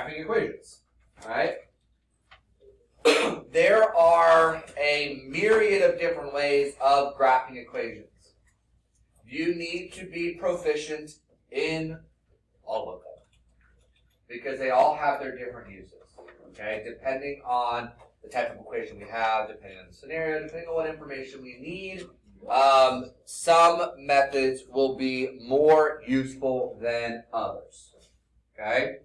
graphing equations. All right? There are a myriad of different ways of graphing equations. You need to be proficient in all of them because they all have their different uses. Okay, depending on the type of equation we have, depending on the scenario, depending on what information we need, some methods will be more useful than others. Okay,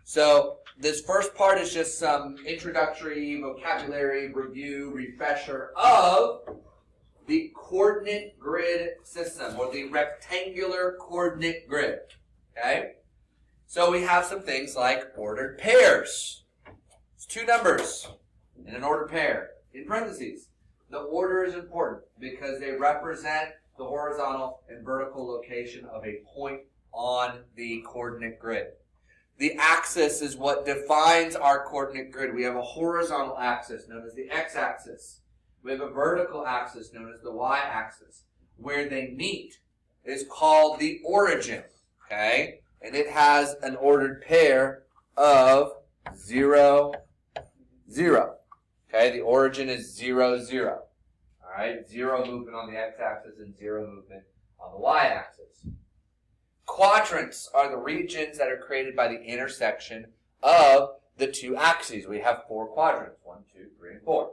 so this first part is just some introductory vocabulary review, refresher of the coordinate grid system, or the rectangular coordinate grid. Okay, so we have some things like ordered pairs. It's two numbers in an ordered pair. In parentheses, the order is important because they represent the horizontal and vertical location of a point on the coordinate grid. The axis is what defines our coordinate grid. We have a horizontal axis known as the x-axis. We have a vertical axis known as the y-axis. Where they meet is called the origin, okay? And it has an ordered pair of 0, 0. Okay, the origin is 0, 0. All right, 0 movement on the x-axis and 0 movement on the y-axis. Quadrants are the regions that are created by the intersection of the two axes. We have 4 quadrants, 1, 2, 3, and 4.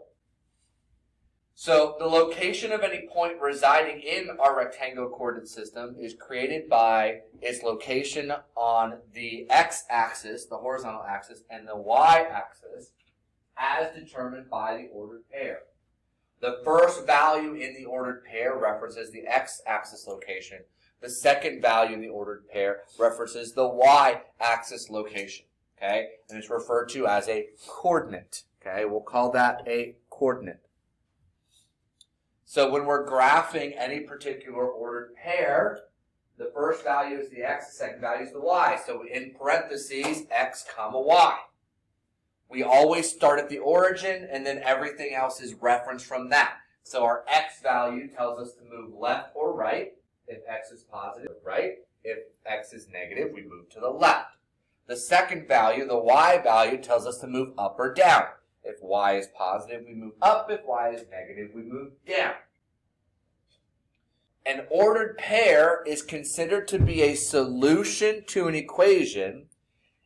So the location of any point residing in our rectangular coordinate system is created by its location on the x-axis, the horizontal axis, and the y-axis as determined by the ordered pair. The first value in the ordered pair references the x-axis location. The second value in the ordered pair references the y-axis location. Okay? And it's referred to as a coordinate. Okay? We'll call that a coordinate. So when we're graphing any particular ordered pair, the first value is the x, the second value is the y. So in parentheses, x comma y. We always start at the origin, and then everything else is referenced from that. So our x value tells us to move left or right. If x is positive, right. If x is negative, we move to the left. The second value, the y value, tells us to move up or down. If y is positive, we move up. If y is negative, we move down. An ordered pair is considered to be a solution to an equation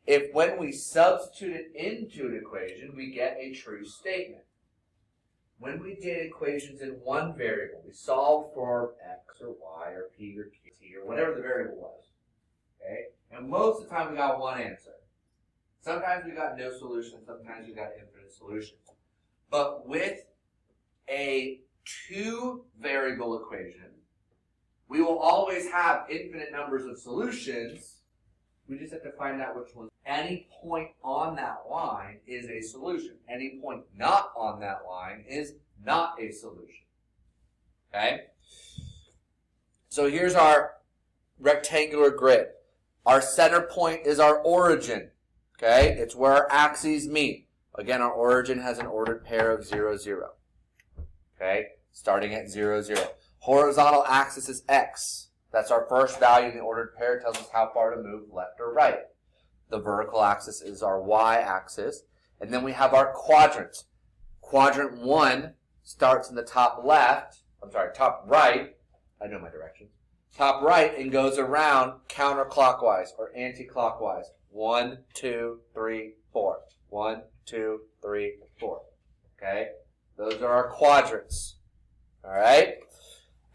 if when we substitute it into an equation, we get a true statement. When we did equations in one variable, we solved for x or y or p or t or whatever the variable was. Okay? And most of the time we got one answer. Sometimes we got no solution, sometimes we got infinite solutions. But with a two-variable equation, we will always have infinite numbers of solutions. We just have to find out which one. Any point on that line is a solution. Any point not on that line is not a solution. Okay? So here's our rectangular grid. Our center point is our origin. Okay? It's where our axes meet. Again, our origin has an ordered pair of 0, 0. Okay? Starting at 0, 0. Horizontal axis is x. That's our first value in the ordered pair. It tells us how far to move left or right. The vertical axis is our y-axis. And then we have our quadrants. Quadrant 1 starts in the top top right. I know my directions. Top right and goes around counterclockwise or anti-clockwise. 1, 2, 3, 4. 1, 2, 3, 4. Okay? Those are our quadrants. All right?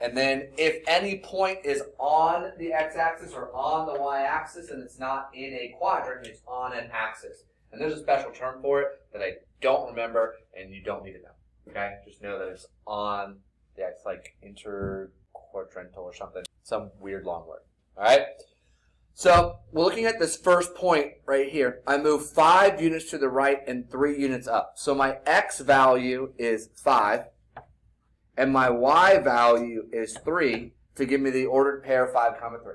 And then if any point is on the x-axis or on the y-axis and it's not in a quadrant, it's on an axis. And there's a special term for it that I don't remember and you don't need to know. Okay? Just know that it's on the x, like interquadrantal or something. Some weird long word. All right? So we're looking at this first point right here. I move 5 units to the right and 3 units up. So my x value is 5. And my y value is 3 to give me the ordered pair 5, 3.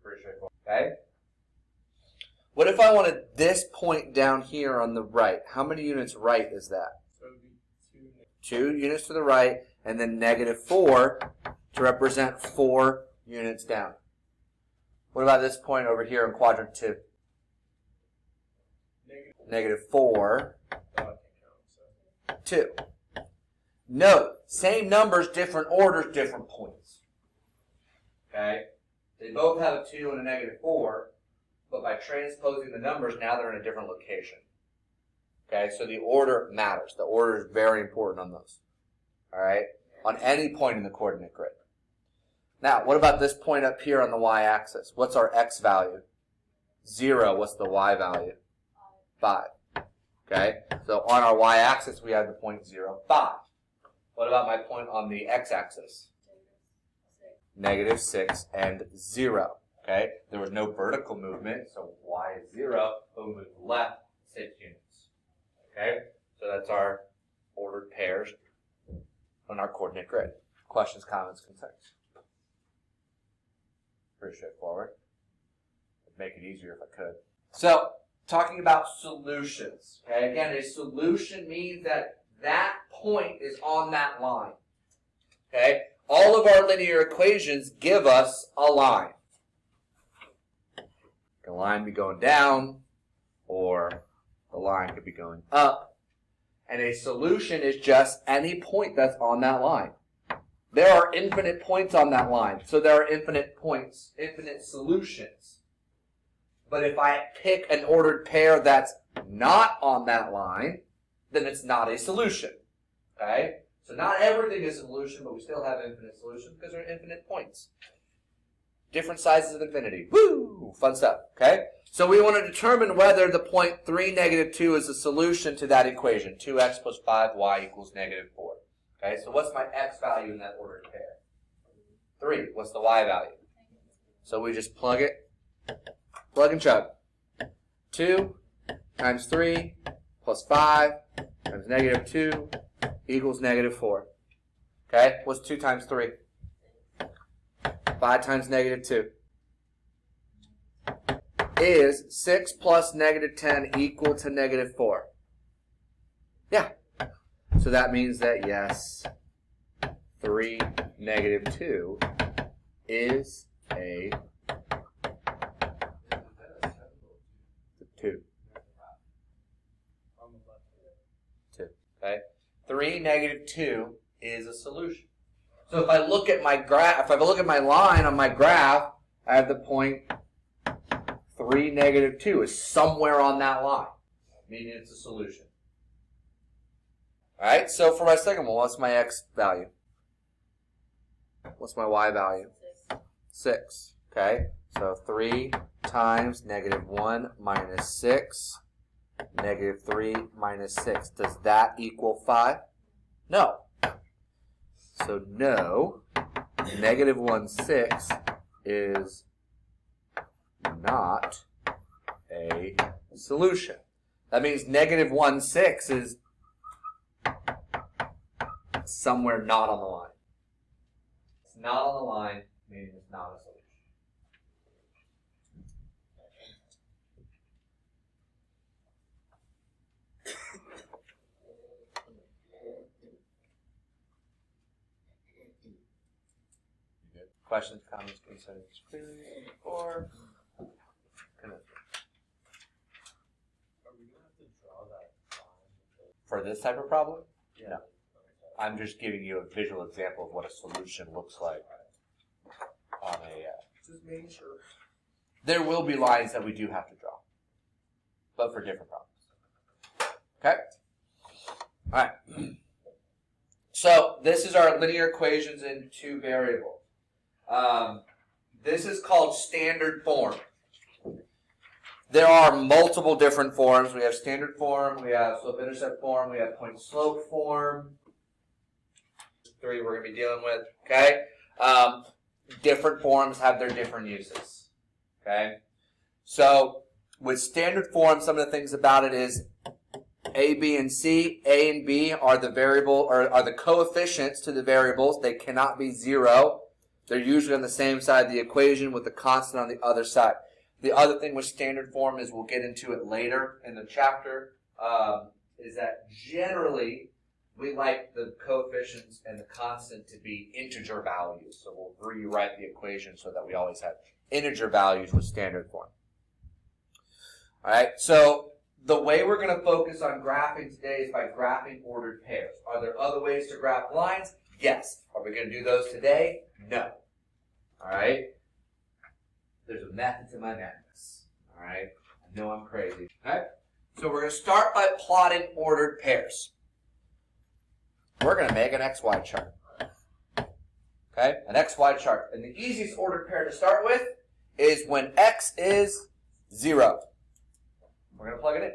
Pretty straightforward. Okay? What if I wanted this point down here on the right? How many units right is that? So it would be 2 units to the right, and then -4 to represent 4 units down. What about this point over here in quadrant 2? negative 4, 2. Note, same numbers, different orders, different points. Okay? They both have a 2 and a negative 4, but by transposing the numbers, now they're in a different location. Okay, so the order matters. The order is very important on those. All right, on any point in the coordinate grid. Now, what about this point up here on the y-axis? What's our x value? 0. What's the y value? 5. Okay, so on our y-axis, we have the point 0, 5. What about my point on the x-axis? Negative 6 and 0. Okay, there was no vertical movement, so y is 0, but we moved left 6 units. Okay, so that's our ordered pairs on our coordinate grid. Questions, comments, concerns? Pretty straightforward. I'd make it easier if I could. So, talking about solutions. Okay, again, a solution means that that point is on that line. Okay, all of our linear equations give us a line. The line be going down, or the line could be going up. And a solution is just any point that's on that line. There are infinite points on that line, so there are infinite points, infinite solutions. But if I pick an ordered pair that's not on that line, then it's not a solution. Okay? So not everything is a solution, but we still have infinite solutions because there are infinite points. Different sizes of infinity. Woo! Fun stuff. Okay? So we want to determine whether the point 3, negative 2 is a solution to that equation. 2x plus 5y equals negative 4. Okay? So what's my x value in that ordered pair? 3. What's the y value? So we just plug and chug. 2 times 3 plus 5 times negative 2 equals negative 4. Okay? What's 2 times 3? 5 times negative 2 is 6 plus negative 10 equal to negative 4. Yeah. So that means that, yes, 3, negative 2 is a 2. 2. Okay? 3, negative 2 is a solution. So if I look at my graph, if I look at my line on my graph, I have the point 3, negative 2 is somewhere on that line, meaning it's a solution. All right, so for my second one, what's my x value? What's my y value? 6. Okay, so 3 times negative 1 minus 6, negative 3 minus 6. Does that equal 5? No. So no, negative 1, 6 is not a solution. That means negative 1, 6 is somewhere not on the line. It's not on the line, meaning it's not a solution. Questions, comments, concerns, queries, or Are we going to have to draw that line? for this type of problem? No. I'm just giving you a visual example of what a solution looks like on a. Just making sure. There will be lines that we do have to draw, but for different problems. Okay. All right. So this is our linear equations in 2 variables. This is called standard form. There are multiple different forms. We have standard form, we have slope-intercept form, we have point-slope form. 3 we're going to be dealing with, okay? Different forms have their different uses, okay? So with standard form, some of the things about it is A, B, and C. A and B are the variable, or are the coefficients to the variables. They cannot be 0. They're usually on the same side of the equation with the constant on the other side. The other thing with standard form is, we'll get into it later in the chapter, is that generally we like the coefficients and the constant to be integer values. So we'll rewrite the equation so that we always have integer values with standard form. All right, so the way we're going to focus on graphing today is by graphing ordered pairs. Are there other ways to graph lines? Yes. Are we going to do those today? No. All right? There's a method to my madness. All right? I know I'm crazy. Okay? So we're going to start by plotting ordered pairs. We're going to make an XY chart. Okay? An XY chart. And the easiest ordered pair to start with is when X is 0. We're going to plug it in.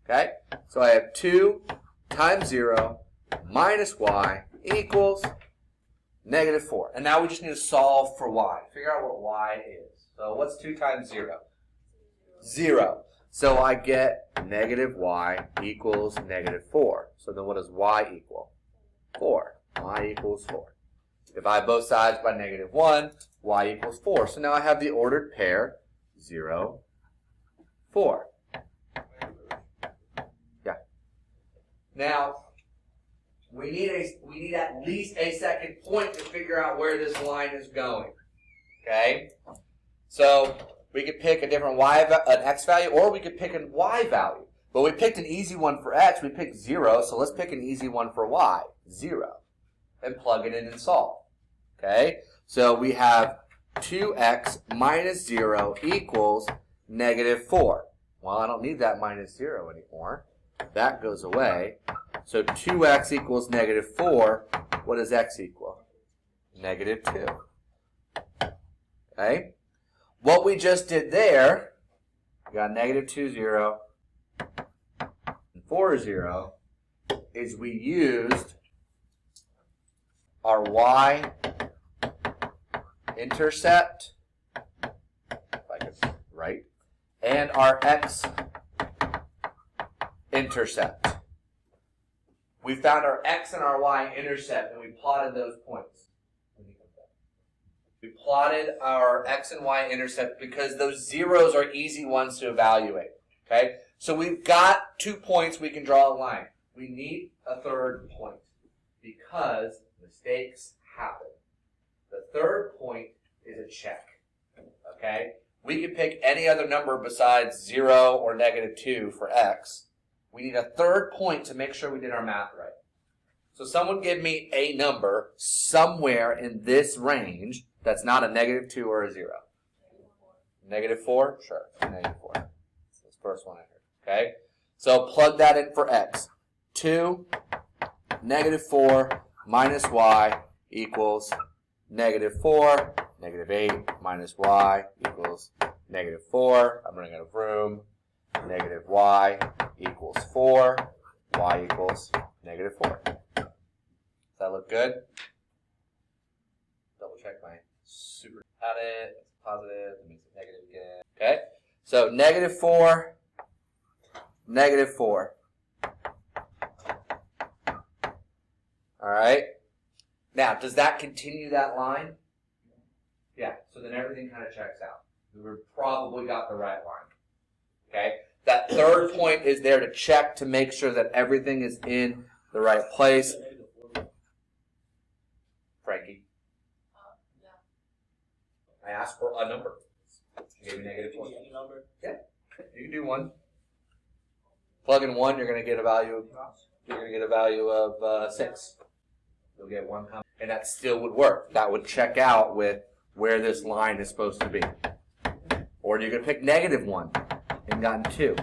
Okay? So I have 2 times 0 minus Y equals negative 4. And now we just need to solve for Y. Figure out what Y is. So what's 2 times 0? 0. So I get negative Y equals negative 4. So then what does Y equal? 4. Y equals 4. Divide both sides by negative 1. Y equals 4. So now I have the ordered pair 0, 4. Yeah. Now, we need at least a second point to figure out where this line is going. Okay? So we could pick a different an X value, or we could pick a Y value. But we picked an easy one for X. We picked 0, so let's pick an easy one for Y, 0, and plug it in and solve. Okay? So we have 2x minus 0 equals negative 4. Well, I don't need that minus 0 anymore. That goes away. So 2x equals negative 4. What does x equal? Negative 2. Okay? What we just did there, we got negative 2, 0, and 4, 0, is we used our y intercept, if I could write, and our x intercept. We found our x and our y intercept, and we plotted those points. We plotted our x and y intercept because those zeros are easy ones to evaluate. Okay? So we've got 2 points we can draw a line. We need a third point because mistakes happen. The third point is a check. Okay? We could pick any other number besides 0 or negative 2 for x. We need a third point to make sure we did our math right. So someone give me a number somewhere in this range that's not a negative 2 or a 0. Negative 4? Sure, negative 4. That's the first one I heard. Okay? So plug that in for x. 2, negative 4, minus y equals negative 4, negative 8, minus y equals negative 4. I'm running out of room. Negative y equals 4. Y equals negative 4. Does that look good? Double check my super. Add it. It's positive. That means it's negative again. Okay? So negative 4, negative 4. All right? Now, does that continue that line? Yeah. So then everything kind of checks out. We probably got the right line. Okay? That third point is there to check to make sure that everything is in the right place. Frankie? I asked for a number. You gave me negative 4. Any number? Yeah. You can do 1. Plug in 1, you're going to get a value. You're going to get a value of 6. You'll get 1 comma, and that still would work. That would check out with where this line is supposed to be. Or you could pick negative 1 and gotten 2,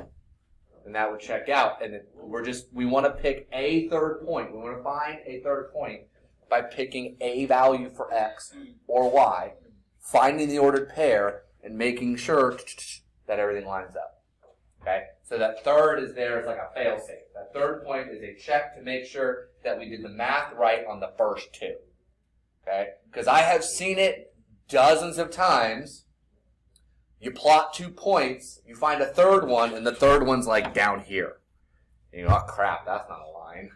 and that would check out. And we want to pick a third point. We want to find a third point by picking a value for x or y, finding the ordered pair, and making sure that everything lines up. Okay? So that third is there as like a fail-safe. That third point is a check to make sure that we did the math right on the first 2. Okay? Because I have seen it dozens of times. You plot 2 points, you find a third one, and the third one's like down here. And you go, oh crap, that's not a line.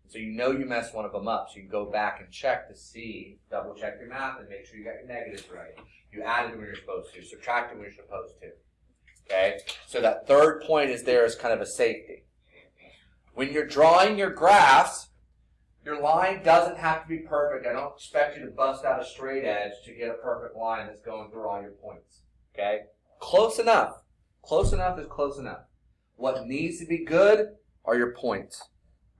So you know you messed one of them up. So you can go back and check to see, double check your math and make sure you got your negatives right. You added when you're supposed to, subtracted when you're supposed to. Okay? So that third point is there as kind of a safety. When you're drawing your graphs, your line doesn't have to be perfect. I don't expect you to bust out a straight edge to get a perfect line that's going through all your points. Okay? Close enough. Close enough is close enough. What needs to be good are your points.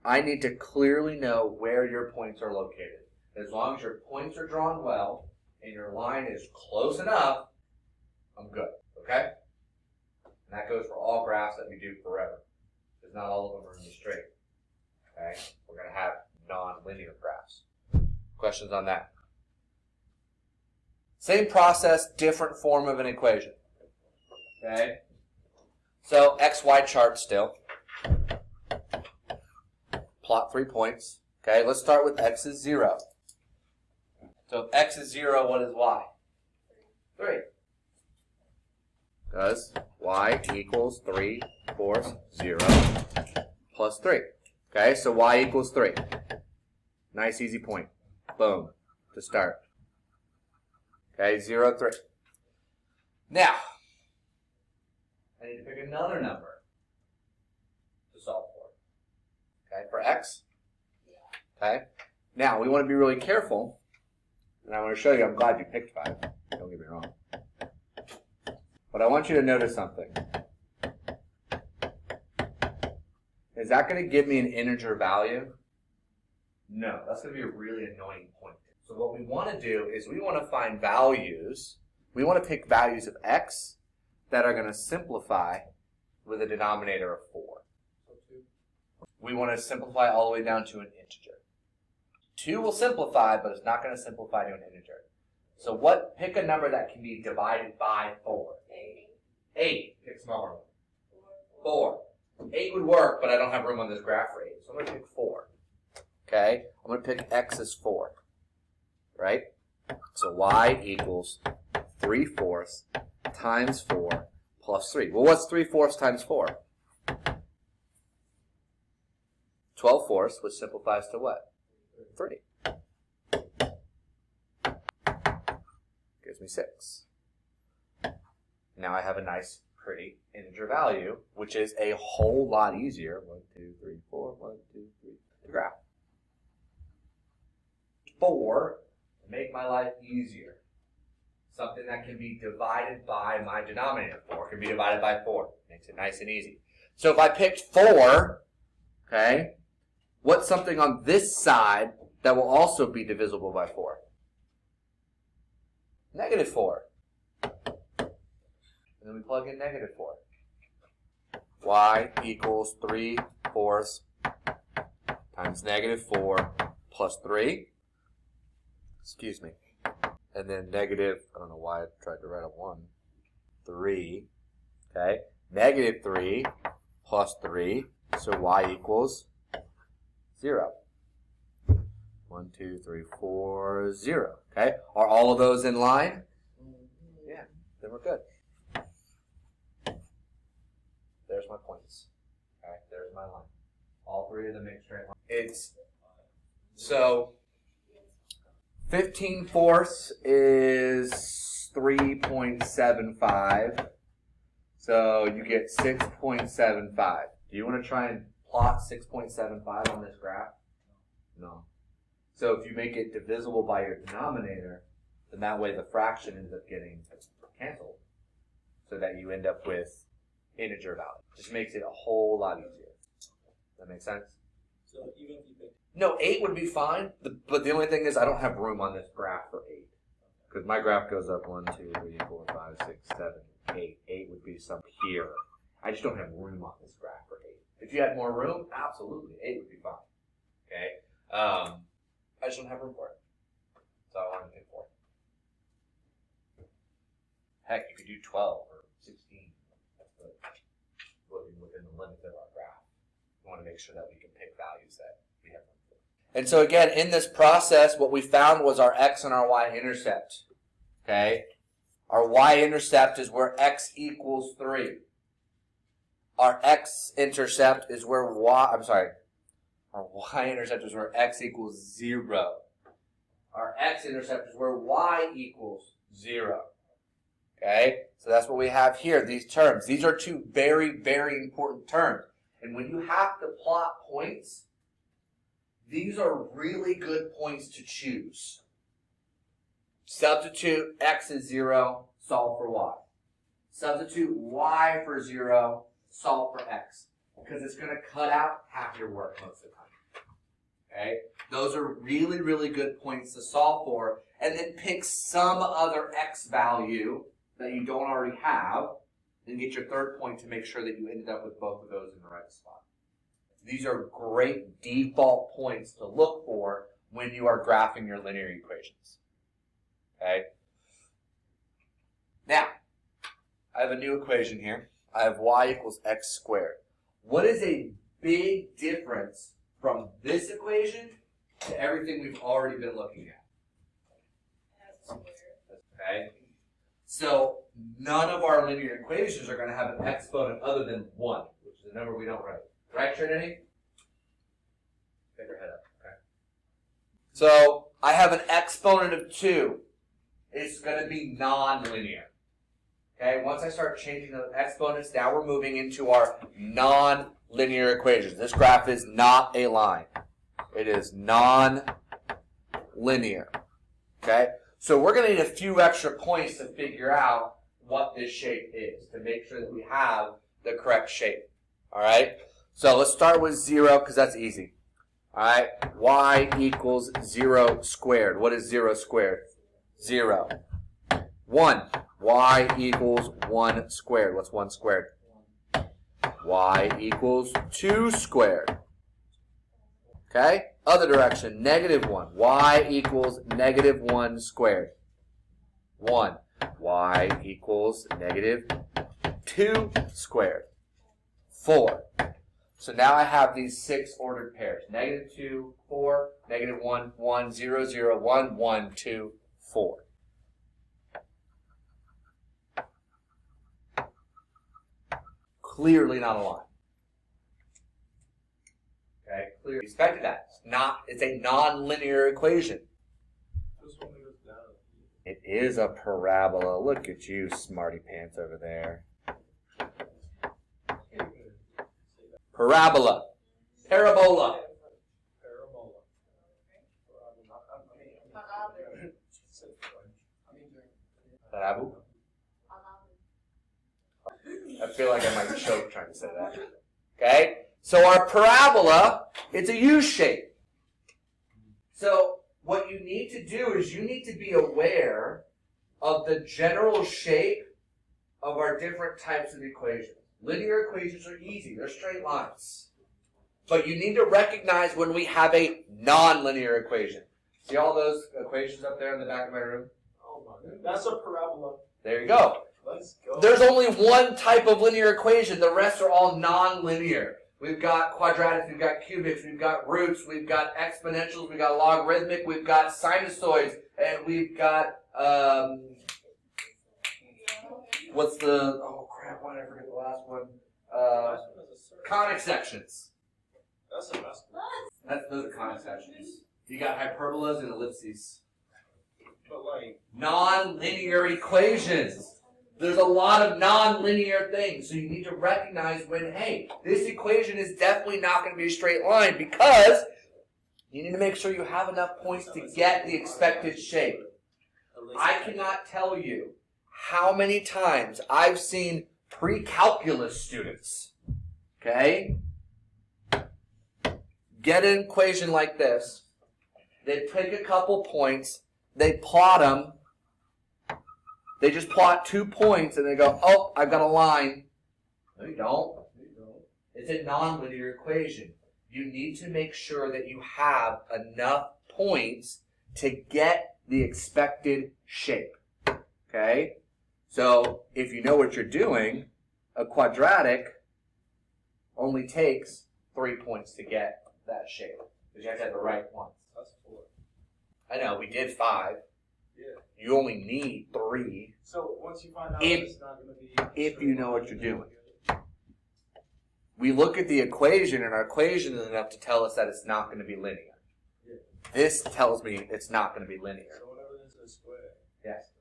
I need to clearly know where your points are located. As long as your points are drawn well and your line is close enough, I'm good, okay? And that goes for all graphs that we do forever, because not all of them are going to be straight, okay? We're going to have non-linear graphs. Questions on that? Same process, different form of an equation, okay? So, XY chart still. Plot 3 points. Okay, let's start with x is 0. So if x is 0, what is y? 3. Because y equals 3 fourths 0 plus 3. Okay, so y equals 3. Nice easy point. Boom. To start. Okay, 0, 3. Now, I need to pick another number to solve for. Okay, for x. Okay. Now, we want to be really careful. And I want to show you, I'm glad you picked 5. Don't get me wrong. But I want you to notice something. Is that going to give me an integer value? No, that's going to be a really annoying point. So what we want to do is we want to find values. We want to pick values of x that are going to simplify with a denominator of 4. We want to simplify all the way down to an integer. 2 will simplify, but it's not going to simplify to an integer. So pick a number that can be divided by 4. 8. Pick a smaller one. 4. 8 would work, but I don't have room on this graph for 8. So I'm going to pick 4. Okay? I'm going to pick x as 4. Right? So y equals 3 fourths times 4 plus 3. Well, what's 3 fourths times 4? 12 fourths, which simplifies to what? 3. Gives me 6. Now I have a nice, pretty integer value, which is a whole lot easier. 1, 2, 3, 4, 1, 2, 3, to graph. 4, to make my life easier. Something that can be divided by my denominator. 4 can be divided by 4. Makes it nice and easy. So if I picked 4, okay, what's something on this side that will also be divisible by 4? Negative 4. And then we plug in negative 4. Y equals 3 fourths times negative 4 plus 3. Excuse me. And then negative, I don't know why I tried to write a 1. 3. Okay. Negative 3 plus 3. So y equals 0. 1, 2, 3, 4, 0. Okay? Are all of those in line? Yeah. Then we're good. There's my points. Okay? There's my line. All 3 of them make straight lines. So 15 fourths is 3.75. So you get 6.75. Do you want to try and plot 6.75 on this graph? No. So if you make it divisible by your denominator, then that way the fraction ends up getting canceled, so that you end up with integer value. Just makes it a whole lot easier. That make sense? So even if you pick... No, 8 would be fine, but the only thing is I don't have room on this graph for 8. Because my graph goes up 1, 2, 3, 4, 5, 6, 7, 8. 8 would be some here. I just don't have room on this graph for 8. If you had more room, absolutely, 8 would be fine. Okay? I just don't have room for it. So I wanted to pick 4. Heck, you could do 12 or 16. But looking within the limits of our graph. We want to make sure that we can pick values that we have room for. And so again, in this process, what we found was our x and our y-intercept. Okay? Our y-intercept is where x equals 3. Our x-intercept is where our y-intercept is where x equals 0. Our x-intercept is where y equals 0. Okay? So that's what we have here, these terms. These are 2 very, very important terms. And when you have to plot points, these are really good points to choose. Substitute x is 0, solve for y. Substitute y for 0, solve for x, because it's going to cut out half your work most of the time. Okay? Those are really, really good points to solve for, and then pick some other x value that you don't already have, and get your third point to make sure that you ended up with both of those in the right spot. These are great default points to look for when you are graphing your linear equations. Okay? Now, I have a new equation here. I have y equals x squared. What is a big difference from this equation to everything we've already been looking at? Okay? So, none of our linear equations are going to have an exponent other than 1, which is a number we don't write. Right, Trinity? Pick your head up. Okay. So, I have an exponent of 2. It's going to be non-linear. Okay, once I start changing the exponents, now we're moving into our non-linear equations. This graph is not a line. It is non-linear. Okay, so we're going to need a few extra points to figure out what this shape is, to make sure that we have the correct shape. All right, so let's start with 0 because that's easy. All right, y equals 0 squared. What is 0 squared? 0. 1. Y equals 1 squared. What's 1 squared? Y equals 2 squared. Okay? Other direction, -1. Y equals -1 squared. 1. Y equals -2 squared. 4. So now I have these 6 ordered pairs. -2, 4, -1, 1, 0, 0, 1, 1, 2, 4. Clearly not a line. Okay, clearly expected that. It's a non-linear equation. It is a parabola. Look at you, smarty pants over there. Parabola. Parabola. Parabu. I feel like I might choke trying to say that. Okay? So our parabola, it's a U shape. So what you need to do is you need to be aware of the general shape of our different types of equations. Linear equations are easy. They're straight lines. But you need to recognize when we have a non-linear equation. See all those equations up there in the back of my room? Oh my goodness. That's a parabola. There you go. Let's go. There's only one type of linear equation. The rest are all non-linear. We've got quadratics, we've got cubics, we've got roots, we've got exponentials, we've got logarithmic, we've got sinusoids, and we've got, what's the, oh crap, why did I forget the last one? Conic sections. That's a mess. Those are conic sections. You got hyperbolas and ellipses. But like Non-linear equations. There's a lot of non-linear things, so you need to recognize when, hey, this equation is definitely not going to be a straight line because you need to make sure you have enough points to get the expected shape. I cannot tell you how many times I've seen pre-calculus students, okay, get an equation like this. They pick a couple points, they plot them. They just plot 2 points and they go, oh, I've got a line. No, you don't. It's a nonlinear equation. You need to make sure that you have enough points to get the expected shape. Okay? So if you know what you're doing, a quadratic only takes 3 points to get that shape. Because you have to have the right ones. that's 4. I know, we did 5. Yeah. You only need 3. So once you find out If- it's not going to be if you know what you're doing. We look at the equation, and our equation is enough to tell us that it's not going to be linear. Yeah. This tells me it's not going to be linear. So whenever this is a square. Yes.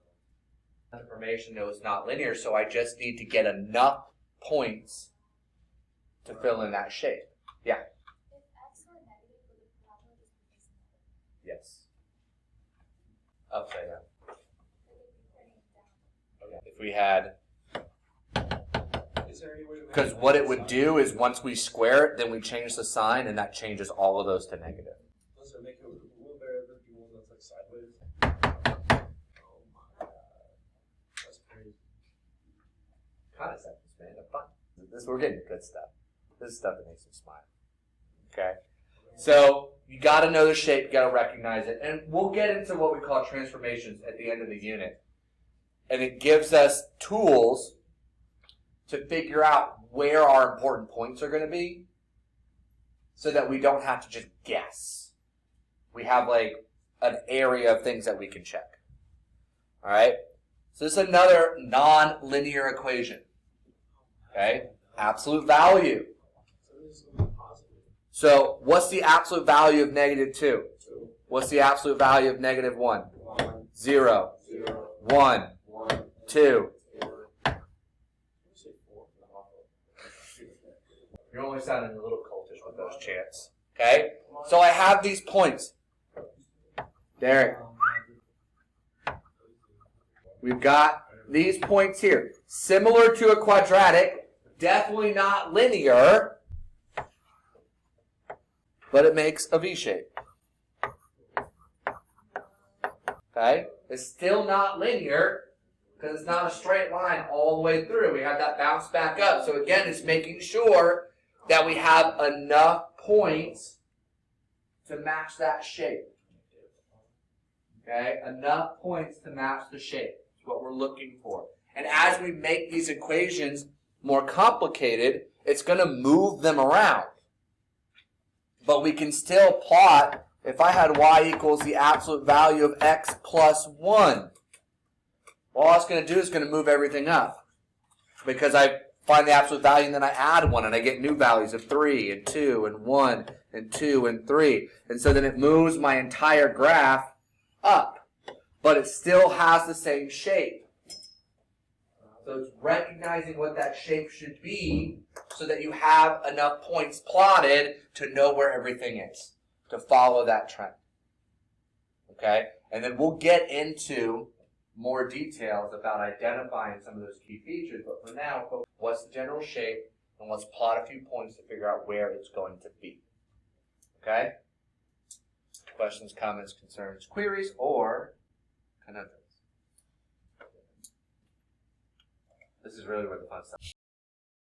Information knows it's not linear, so I just need to get enough points to fill in that shape. Yeah. If x were negative, would the parabola just be facing Yes. Upside down. negative? Okay. If we had Is there any way to make Because what it would do is once we square it, then we change the sign, and that changes all of those to negative. Does it make it a little better than the one that's like sideways? Oh my god. That's crazy. Concepts, man, they're fun. We're getting good stuff. This is stuff that makes them smile. Okay? So, you got to know the shape, you got to recognize it. And we'll get into what we call transformations at the end of the unit. And it gives us tools to figure out where our important points are going to be so that we don't have to just guess. We have like an area of things that we can check. All right? So this is another non-linear equation. Okay? Absolute value. So this is going to be positive. So what's the absolute value of negative 2? 2. What's the absolute value of negative 1? 1. 0. 0. 1. 1. 2. 4. Say 4. You're only sounding a little cultish with those chants. Okay? So I have these points. Derek. We've got these points here. Similar to a quadratic, definitely not linear, but it makes a V shape. Okay? It's still not linear because it's not a straight line all the way through. We have that bounce back up. So again, it's making sure that we have enough points to match that shape. Okay? Enough points to match the shape. That's what we're looking for. And as we make these equations more complicated, it's going to move them around. But we can still plot, if I had y equals the absolute value of x plus 1, all it's going to do is going to move everything up. Because I find the absolute value and then I add 1 and I get new values of 3 and 2 and 1 and 2 and 3. And so then it moves my entire graph up. But it still has the same shape. So it's recognizing what that shape should be so that you have enough points plotted to know where everything is, to follow that trend. Okay? And then we'll get into more details about identifying some of those key features. But for now, what's the general shape? And let's plot a few points to figure out where it's going to be. Okay? Questions, comments, concerns, queries, or conundrums? This is really where the fun stuff is.